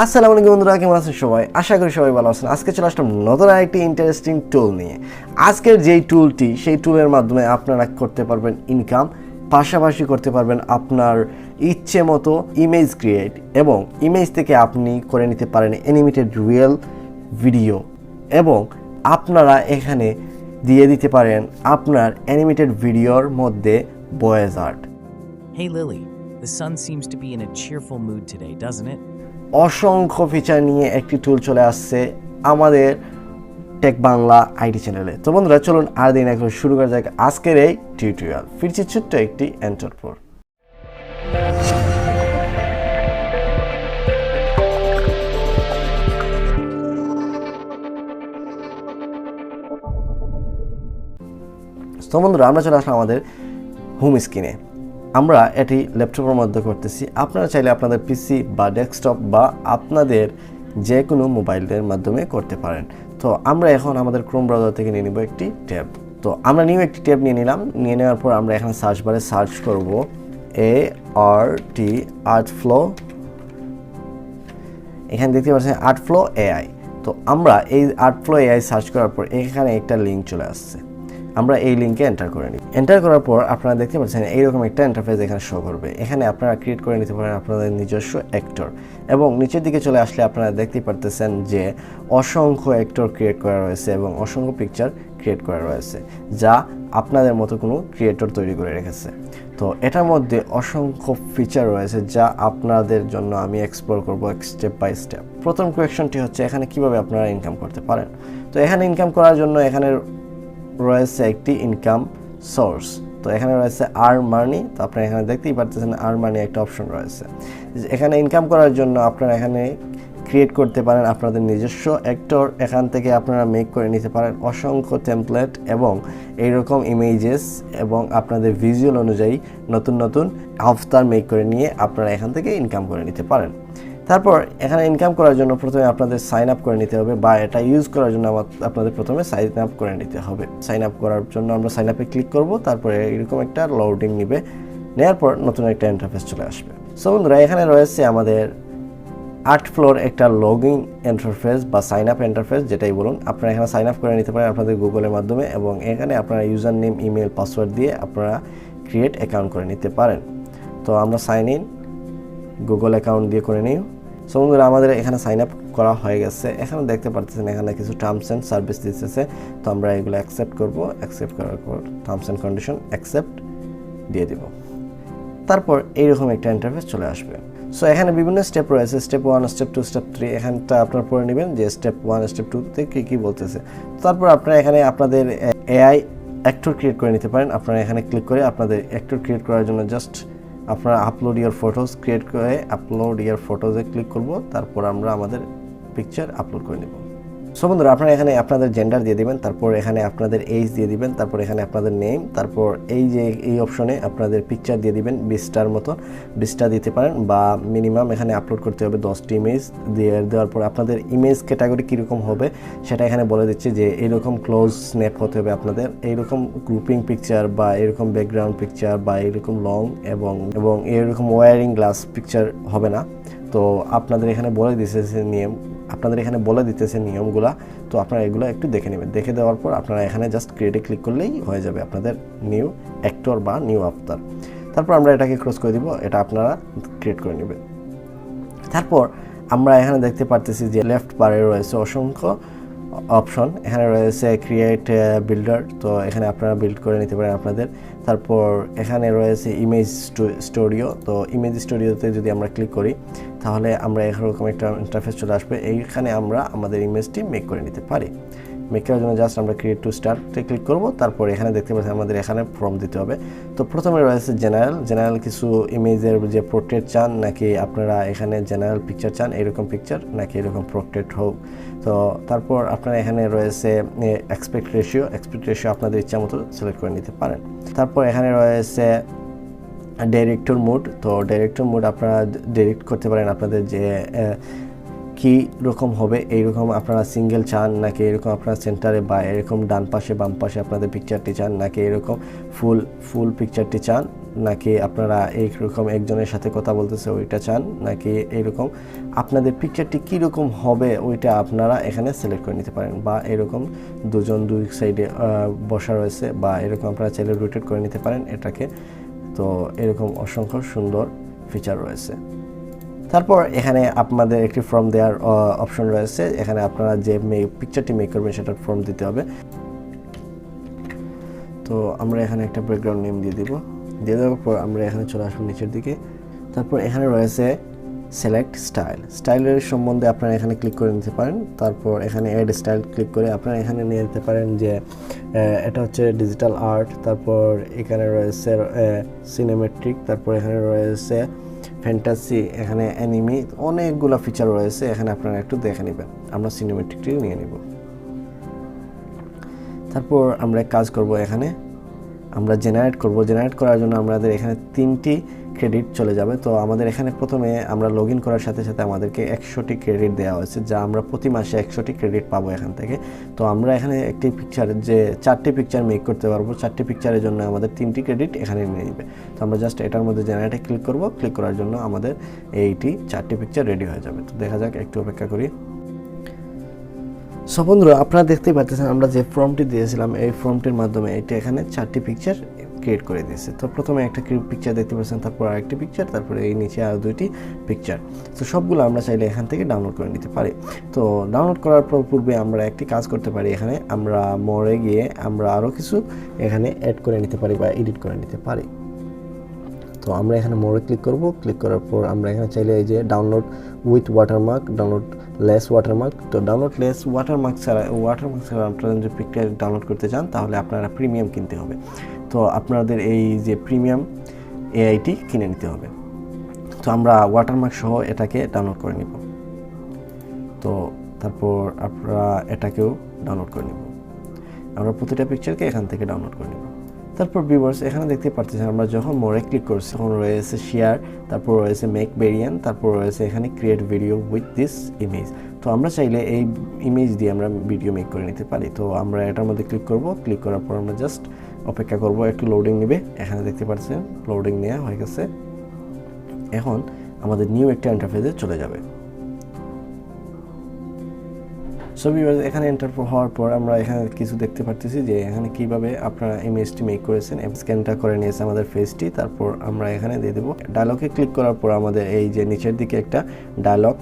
আসসালামু আলাইকুম বন্ধুরা, কেমন আছেন সবাই? আশা করি সবাই ভালো আছেন। আজকে চলে আসলাম নতুন আরেকটি ইন্টারেস্টিং টুল নিয়ে। আজকের যেই টুলটি, সেই টুলের মাধ্যমে আপনারা করতে পারবেন ইনকাম, পাশাপাশি করতে পারবেন আপনার ইচ্ছে মতো ইমেজ ক্রিয়েট, এবং ইমেজ থেকে আপনি করে নিতে পারেন অ্যানিমেটেড রিয়েল ভিডিও, এবং আপনারা এখানে দিয়ে দিতে পারেন আপনার অ্যানিমেটেড ভিডিওর মধ্যে voice art. Hey Lily, the sun seems to be in a cheerful mood today, doesn't it? অসংখ্য ফিচার নিয়ে একটি টুল চলে আসছে আমাদের টেক বাংলা আইটি চ্যানেলে। তো বন্ধুরা, চলুন আর দিন এখন শুরু করা যাক আজকের এই টিউটোরিয়াল। ফিরছি ছোট্ট একটি এন্টার পর। তো বন্ধুরা, আমরা চলে আসলাম আমাদের হোম স্ক্রিনে। আমরা এটি ল্যাপটপের মধ্যে করতেছি। আপনারা চাইলে আপনাদের পিসি বা ডেস্কটপ বা আপনাদের যে কোনো মোবাইলের মাধ্যমে করতে পারেন। তো আমরা এখন আমাদের ক্রোম ব্রাউজার থেকে নিয়ে নিব একটি ট্যাব। তো আমরা নিউ একটি ট্যাব নিয়ে নিলাম। নিয়ে নেওয়ার পর আমরা এখানে সার্চ বারে সার্চ করব আর্টফ্লো। এখানে দেখতে পাচ্ছেন আর্টফ্লো এআই। তো আমরা এই আর্টফ্লো এআই সার্চ করার পর এখানে একটা লিঙ্ক চলে আসছে। আমরা এই লিঙ্কে এন্টার করে নিই। এন্টার করার পর আপনারা দেখতে পাচ্ছেন এইরকম একটা ইন্টারফেস এখানে শো করবে। এখানে আপনারা ক্রিয়েট করে নিতে পারেন আপনাদের নিজস্ব অ্যাক্টর, এবং নিচের দিকে চলে আসলে আপনারা দেখতে পারতেছেন যে অসংখ্য অ্যাক্টর ক্রিয়েট করা রয়েছে এবং অসংখ্য পিকচার ক্রিয়েট করা রয়েছে, যা আপনাদের মতো কোনো ক্রিয়েটর তৈরি করে রেখেছে। তো এটার মধ্যে অসংখ্য ফিচার রয়েছে যা আপনাদের জন্য আমি এক্সপ্লোর করব স্টেপ বাই স্টেপ। প্রথম কোয়েশ্চনটি হচ্ছে এখানে কিভাবে আপনারা ইনকাম করতে পারেন। তো এখানে ইনকাম করার জন্য এখানে রয়েছে একটি ইনকাম সোর্স। তো এখানে রয়েছে আর্ন মানি। তো আপনারা এখানে দেখতেই পারতেছেন আর্ন মানি একটা অপশন রয়েছে। এখানে ইনকাম করার জন্য আপনারা এখানে ক্রিয়েট করতে পারেন আপনাদের নিজস্ব অ্যাক্টর। এখান থেকে আপনারা মেক করে নিতে পারেন অসংখ্য টেমপ্লেট এবং এইরকম ইমেজেস, এবং আপনাদের ভিজুয়াল অনুযায়ী নতুন নতুন আফতার মেক করে নিয়ে আপনারা এখান থেকে ইনকাম করে নিতে পারেন। তারপর এখানে ইনকাম করার জন্য প্রথমে আপনাদের সাইন আপ করে নিতে হবে, বা এটা ইউজ করার জন্য আপনাদের প্রথমে সাইন আপ করে নিতে হবে। সাইন আপ করার জন্য আমরা সাইন আপে ক্লিক করব। তারপরে এরকম একটা লোডিং নেবে, নেওয়ার পর নতুন একটা ইন্টারফেস চলে আসবে। সো বন্ধুরা, এখানে রয়েছে আমাদের আর্টফ্লোর একটা লগইন ইন্টারফেস বা সাইন আপ ইন্টারফেস, যেটাই বলুন। আপনারা এখানে সাইন আপ করে নিতে পারেন আপনাদের গুগলের মাধ্যমে, এবং এখানে আপনারা ইউজার নেম, ইমেল, পাসওয়ার্ড দিয়ে আপনারা ক্রিয়েট অ্যাকাউন্ট করে নিতে পারেন। তো আমরা সাইন ইন গুগল অ্যাকাউন্ট দিয়ে করে নিই। সো বন্ধুরা, আমাদের এখানে সাইন আপ করা হয়ে গেছে। এখানে দেখতে পারতেছেন এখানে কিছু টার্মস অ্যান্ড সার্ভিস দিতেছে। তো আমরা এগুলো অ্যাকসেপ্ট করব। অ্যাকসেপ্ট করার পর টার্মস অ্যান্ড কন্ডিশন অ্যাকসেপ্ট দিয়ে দিব। তারপর এইরকম একটা ইন্টারফেস চলে আসবে। সো এখানে বিভিন্ন স্টেপ রয়েছে, স্টেপ 1, স্টেপ 2, স্টেপ 3। এখানটা আপনারা পড়ে নেবেন যে স্টেপ 1, স্টেপ 2তে কী বলতেছে। তারপর আপনারা এখানে আপনাদের এআই অ্যাক্টর ক্রিয়েট করে নিতে পারেন। আপনারা এখানে ক্লিক করে আপনাদের অ্যাক্টর ক্রিয়েট করার জন্য জাস্ট আপনারা আপলোড ইয়ার ফটোজ ক্রিয়েট করে আপলোড ইয়ার ফটোজে ক্লিক করব। তারপর আমরা আমাদের পিকচার আপলোড করে নেব। সো বন্ধুরা, আপনারা এখানে আপনাদের জেন্ডার দিয়ে দিবেন, তারপর এখানে আপনাদের এজ দিয়ে দিবেন, তারপর এখানে আপনাদের নেম, তারপর এই অপশনে আপনাদের পিকচার দিয়ে দিবেন 20টার মতো। 20টা দিতে পারেন, বা মিনিমাম এখানে আপলোড করতে হবে 10টি ইমেজ। দেওয়ার পর আপনাদের ইমেজ ক্যাটাগরি কীরকম হবে সেটা এখানে বলে দিচ্ছে, যে এইরকম ক্লোজ স্ন্যাপ হতে হবে আপনাদের, এইরকম গ্রুপিং পিকচার, বা এরকম ব্যাকগ্রাউন্ড পিকচার, বা এরকম লং, এবং এরকম ওয়ারিং গ্লাস পিকচার হবে না। তো আপনাদের এখানে বলে দিতেছে নিয়মগুলা। তো আপনারা এগুলো একটু দেখে নেবেন। দেখে দেওয়ার পর আপনারা এখানে জাস্ট ক্রিয়েটে ক্লিক করলেই হয়ে যাবে আপনাদের নিউ অ্যাক্টর বা নিউ আফতার। তারপর আমরা এটাকে ক্লোজ করে দিব। এটা আপনারা ক্রিয়েট করে নেবেন। তারপর আমরা এখানে দেখতে পারতেছি যে লেফট পারে রয়েছে অসংখ্য অপশন। এখানে রয়েছে ক্রিয়েট বিল্ডার। তো এখানে আপনারা বিল্ড করে নিতে পারেন আপনাদের। তারপর এখানে রয়েছে ইমেজ স্টুডিও। তো ইমেজ স্টুডিওতে যদি আমরা ক্লিক করি তাহলে আমরা এরকম একটা ইন্টারফেস চলে আসবে। এইখানে আমরা আমাদের ইমেজটি মেক করে নিতে পারি। মেক করার জন্য জাস্ট আমরা ক্রিয়েট টু স্টার্টে ক্লিক করব। তারপর এখানে দেখতে পাচ্ছি আমাদের এখানে ফর্ম দিতে হবে। তো প্রথমে রয়েছে জেনারেল কিছু ইমেজের যে পোর্ট্রেট চান, নাকি আপনারা এখানে জেনারেল পিকচার চান, এরকম পিকচার, নাকি এরকম পোর্ট্রেট হোক। তো তারপর আপনারা এখানে রয়েছে এক্সপেক্ট রেশিও আপনাদের ইচ্ছা মতো সিলেক্ট করে নিতে পারেন। তারপর এখানে রয়েছে ডাইরেক্টর মোড। তো ডাইরেক্টর মোড আপনারা ডাইরেক্ট করতে পারেন আপনাদের যে কি রকম হবে, এইরকম আপনারা সিঙ্গেল চান নাকি এরকম আপনারা সেন্টারে বা এরকম ডান পাশে বাম পাশে আপনাদের পিকচারটি চান, নাকি এরকম ফুল পিকচারটি চান, নাকি আপনারা এইরকম একজনের সাথে কথা বলতেছে ওইটা চান, নাকি এইরকম আপনাদের পিকচারটি কীরকম হবে ওইটা আপনারা এখানে সিলেক্ট করে নিতে পারেন। বা এরকম দুজন দুই সাইডে বসা রয়েছে, বা এরকম আপনারা চাইলে রোটেট করে নিতে পারেন এটাকে। তো এরকম অসংখ্য সুন্দর ফিচার রয়েছে। তারপর এখানে আপনাদের একটি ফর্ম দেওয়ার অপশন রয়েছে। এখানে আপনারা যে পিকচারটি মেক করবেন সেটার ফর্ম দিতে হবে। তো আমরা এখানে একটা ব্যাকগ্রাউন্ড নেম দিয়ে দিব। দিয়ে দেওয়ার পর আমরা এখানে চলে আসবো নিচের দিকে। তারপর এখানে রয়েছে সিলেক্ট স্টাইলের সম্বন্ধে আপনারা এখানে ক্লিক করে নিতে পারেন। তারপর এখানে অ্যাড স্টাইল ক্লিক করে আপনারা এখানে নিয়ে নিতে পারেন যে এটা হচ্ছে ডিজিটাল আর্ট। তারপর এখানে রয়েছে সিনেমেট্রিক, তারপর এখানে রয়েছে ফ্যান্টাসি, এখানে অ্যানিমি, অনেকগুলো ফিচার রয়েছে। এখানে আপনারা একটু দেখে নেবেন। আমরা সিনেমেট্রিকটি নিয়ে নিব। তারপর আমরা কাজ করব, এখানে আমরা জেনারেট করব। জেনারেট করার জন্য আমাদের এখানে 3টি ক্রেডিট চলে যাবে। তো আমাদের এখানে প্রথমে আমরা লগ ইন করার সাথে সাথে আমাদেরকে 100টি ক্রেডিট দেওয়া হয়েছে, যা আমরা প্রতি মাসে 100টি ক্রেডিট পাবো এখান থেকে। তো আমরা এখানে একটি পিকচার যে 4টি পিকচার মেক করতে পারবো, 4টি পিকচারের জন্য আমাদের 3টি ক্রেডিট এখানে নিয়ে নেবে। তো আমরা জাস্ট এটার মধ্যে জেনারেটে ক্লিক করব। ক্লিক করার জন্য আমাদের এইটি 4টি পিকচার রেডি হয়ে যাবে। তো দেখা যাক, একটু অপেক্ষা করি। সো বন্ধুরা, আপনারা দেখতেই পাচ্ছেন আমরা যে ফর্মটি দিয়েছিলাম এই ফর্মটির মাধ্যমে এটা এখানে 4টি পিকচার ক্রিয়েট করে দিয়েছে। তো প্রথমে একটা পিকচার দেখতে পাচ্ছেন, তারপর আরেকটি পিকচার, তারপরে এই নিচে আরও 2টি পিকচার। তো সবগুলো আমরা চাইলে এখান থেকে ডাউনলোড করে নিতে পারি। তো ডাউনলোড করার পূর্বে আমরা একটি কাজ করতে পারি। এখানে আমরা মোরে গিয়ে আমরা আরও কিছু এখানে অ্যাড করে নিতে পারি বা এডিট করে নিতে পারি। তো আমরা এখানে মোরে ক্লিক করব। ক্লিক করার পর আমরা এখানে চাইলে এই যে download with watermark, download less watermark. তো ডাউনলোড লেস ওয়াটারমার্ক ছাড়া আপনারা যদি পিকচার ডাউনলোড করতে চান তাহলে আপনারা প্রিমিয়াম কিনতে হবে। তো আপনাদের এই যে প্রিমিয়াম এআইটি কিনে নিতে হবে। তো আমরা ওয়াটারমার্ক সহ এটাকে ডাউনলোড করে নিব। তো তারপর আপনারা এটাকেও ডাউনলোড করে নিব। আমরা প্রতিটা পিকচারকে এখান থেকে ডাউনলোড করে নিব। তারপর ভিউয়ার্স, এখানে দেখতে পাচ্ছেন আমরা যখন মোরে ক্লিক করছি তখন রয়েছে শেয়ার, তারপর রয়েছে মেক ভেরিয়েন্ট, তারপর রয়েছে এখানে create video with this image. তো আমরা চাইলে এই ইমেজ দিয়ে আমরা ভিডিও মেক করে নিতে পারি। তো আমরা এটার মধ্যে ক্লিক করব। ক্লিক করার পর আমরা জাস্ট অপেক্ষা করব, একটু লোডিং নেবে। এখানে দেখতে পাচ্ছেন লোডিং নেওয়া হয়ে গেছে। এখন আমাদের নিউ একটা ইন্টারফেসে চলে যাবে। সো ভিউয়ার্স, এখানে এন্টার হওয়ার পর আমরা এখানে কিছু দেখতে পাচ্ছি যে এখানে কিভাবে আপনারা ইমেজটি মেক করেছেন। স্ক্যানটা করে নিয়েছে আমাদের ফেসটি। তারপর আমরা এখানে দিয়ে দেবো ডায়লগে ক্লিক করার পর আমাদের এই যে নিচের দিকে একটা ডায়লগ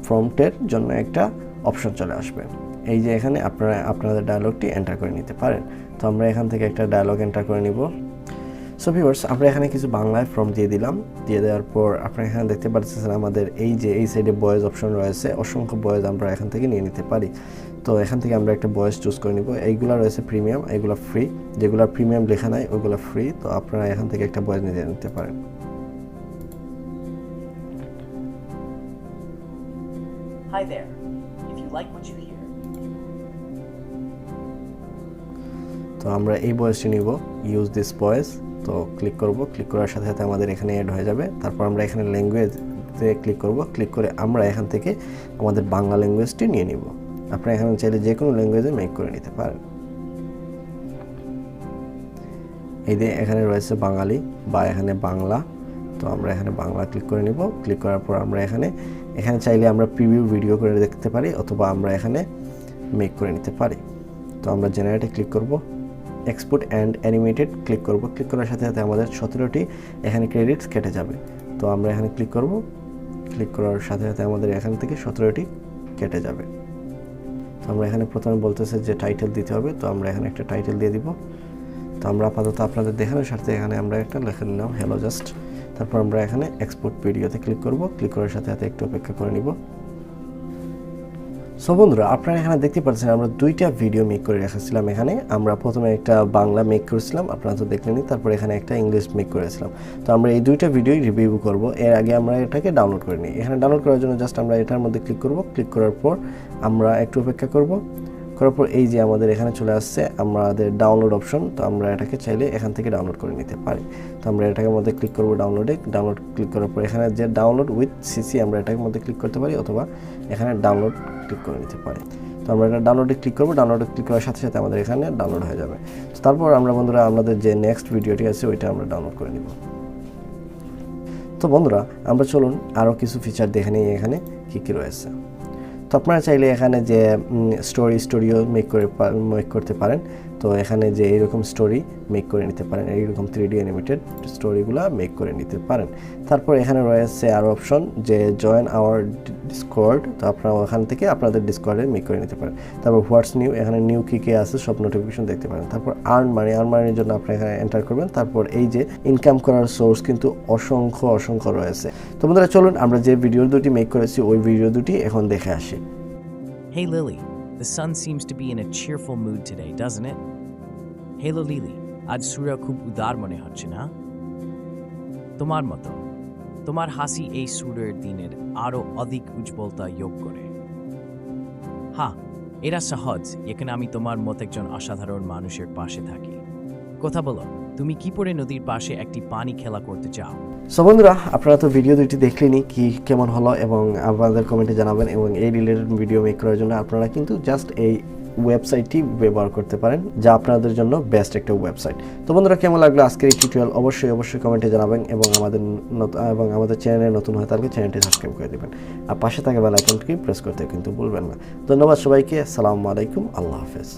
প্রম্পটের জন্য একটা অপশন চলে আসবে। এই যে এখানে আপনারা আপনাদের ডায়লগটি এন্টার করে নিতে পারেন। তো আমরা এখান থেকে একটা ডায়লগ এন্টার করে নিব। সো ভিউয়ার্স, আমরা এখানে কিছু বাংলায় ফর্ম দিয়ে দিলাম। দিয়ে দেওয়ার পর আপনারা এখানে দেখতে পাচ্ছেন আমাদের এই যে এই সাইডে ভয়েস অপশন রয়েছে, অসংখ্য ভয়েস আমরা এখান থেকে নিয়ে নিতে পারি। তো এখান থেকে আমরা একটা ভয়েস চুজ করে নিব। এইগুলো রয়েছে প্রিমিয়াম, এইগুলো ফ্রি। যেগুলো প্রিমিয়াম লেখা নাই ওইগুলো ফ্রি। তো আপনারা এখান থেকে একটা ভয়েস নিয়ে নিতে পারেন। Hi there. If you like what you hear. তো আমরা এই ভয়েসটি নিব, ইউজ দিস ভয়েস। তো ক্লিক করব। ক্লিক করার সাথে সাথে আমাদের এখানে অ্যাড হয়ে যাবে। তারপর আমরা এখানে ল্যাঙ্গুয়েজে ক্লিক করব। ক্লিক করে আমরা এখান থেকে আমাদের বাংলা ল্যাঙ্গুয়েজটি নিয়ে নিব। আপনারা এখানে চাইলে যে কোনো ল্যাঙ্গুয়েজে মেক করে নিতে পারেন। এই যে এখানে রয়েছে বাঙালি বা এখানে বাংলা। তো আমরা এখানে বাংলা ক্লিক করে নিব। ক্লিক করার পর আমরা এখানে চাইলে আমরা প্রিভিউ ভিডিও করে দেখতে পারি, অথবা আমরা এখানে মেক করে নিতে পারি। তো আমরা জেনারেটে ক্লিক করব। এক্সপোর্ট অ্যান্ড অ্যানিমেটেড ক্লিক করব। ক্লিক করার সাথে সাথে আমাদের 17টি এখানে ক্রেডিটস কেটে যাবে। তো আমরা এখানে ক্লিক করব। ক্লিক করার সাথে সাথে আমাদের এখান থেকে 17টি কেটে যাবে। তো আমরা এখানে প্রথমে বলতেছে যে টাইটেল দিতে হবে। তো আমরা এখানে একটা টাইটেল দিয়ে দিব। তো আমরা আপাতত আপনাদের দেখানোর স্বার্থে এখানে আমরা একটা লেখা নিলাম, হ্যালো জাস্ট। তারপর আমরা এখানে এক্সপোর্ট ভিডিওতে ক্লিক করব। ক্লিক করার সাথে সাথে একটু অপেক্ষা করে নিব। সো বন্ধুরা, আপনারা এখানে দেখতে পাচ্ছেন আমরা 2টা ভিডিও মেক করে রেখেছিলাম। এখানে আমরা প্রথমে একটা বাংলা মেক করেছিলাম, আপনারা তো দেখলেনই। তারপর এখানে একটা ইংলিশ মেক করেছিলাম। তো আমরা এই 2টা ভিডিওই রিভিউ করব। এর আগে আমরা এটাকে ডাউনলোড করে নিই। এখানে ডাউনলোড করার জন্য জাস্ট আমরা এটার মধ্যে ক্লিক করব। ক্লিক করার পর আমরা একটু অপেক্ষা করব। করার পর এই যে আমাদের এখানে চলে আসছে আমাদের ডাউনলোড অপশন। তো আমরা এটাকে চাইলে এখান থেকে ডাউনলোড করে নিতে পারি। তো আমরা এটাকে মধ্যে ক্লিক করব ডাউনলোড ক্লিক করার পর এখানে যে ডাউনলোড উইথ সিসি আমরা এটাকে মধ্যে ক্লিক করতে পারি, অথবা এখানে ডাউনলোড ক্লিক করে নিতে পারি। তো আমরা এটা ডাউনলোডে ক্লিক করব, ডাউনলোডে ক্লিক করার সাথে সাথে আমাদের এখানে ডাউনলোড হয়ে যাবে। তো তারপর আমরা বন্ধুরা আমাদের যে নেক্সট ভিডিওটি আছে ওইটা আমরা ডাউনলোড করে নিব। তো বন্ধুরা আমরা চলুন আরও কিছু ফিচার দেখে নিই এখানে কী কী রয়েছে। তো আপনারা চাইলে এখানে যে স্টোরিও মেক করতে পারেন। তো এখানে যে এইরকম স্টোরি মেক করে নিতে পারেন, এইরকম 3D অ্যানিমেটেড স্টোরিগুলো মেক করে নিতে পারেন। তারপর এখানে রয়েছে আরও অপশন যে জয়েন আওয়ার ডিসকর্ড। তো আপনারা ওখান থেকে আপনাদের ডিসকর্ডে মেক করে নিতে পারেন। তারপর হোয়াটস নিউ, এখানে নিউ কী কী আছে সব নোটিফিকেশন দেখতে পারেন। তারপর আর্ন মানির জন্য আপনি এখানে এন্টার করবেন। তারপর এই যে ইনকাম করার সোর্স কিন্তু অসংখ্য রয়েছে। তো বন্ধুরা চলুন আমরা যে ভিডিও দুটি মেক করেছি ওই ভিডিও দুটি এখন দেখে আসি। Hey Lily, the sun seems to be in a cheerful mood today, doesn't it? Hello Lily, আজ সূর্য খুব উদার মনে হচ্ছে না? তোমার মতো তোমার হাসি এই সূর্যের দিনের আরো অধিক উজ্জ্বলতা যোগ করে। হ্যাঁ, এরা সহজ, এখানে আমি তোমার মতো একজন অসাধারণ মানুষের পাশে থাকি। কথা বলো, তুমি কি পরে নদীর পাশে একটি পানি খেলা করতে চাও? সো বন্ধুরা আপনারা তো ভিডিও দুটি দেখলেনি কি কেমন হলো, এবং আপনাদের কমেন্টে জানাবেন। এবং এই রিলেটেড ভিডিও মেক করার জন্য আপনারা কিন্তু জাস্ট এই ওয়েবসাইটটি ব্যবহার করতে পারেন, যা আপনাদের জন্য বেস্ট একটা ওয়েবসাইট। তো বন্ধুরা কেমন লাগলো আজকের এই টিউটোরিয়াল অবশ্যই কমেন্টে জানাবেন, এবং আমাদের চ্যানেলে নতুন হয়ে থাকলে চ্যানেলটি সাবস্ক্রাইব করে দেবেন, আর পাশে থাকা বেল আইকনটি প্রেস করতে কিন্তু ভুলবেন না। ধন্যবাদ সবাইকে, আসসালামু আলাইকুম, আল্লাহ হাফেজ।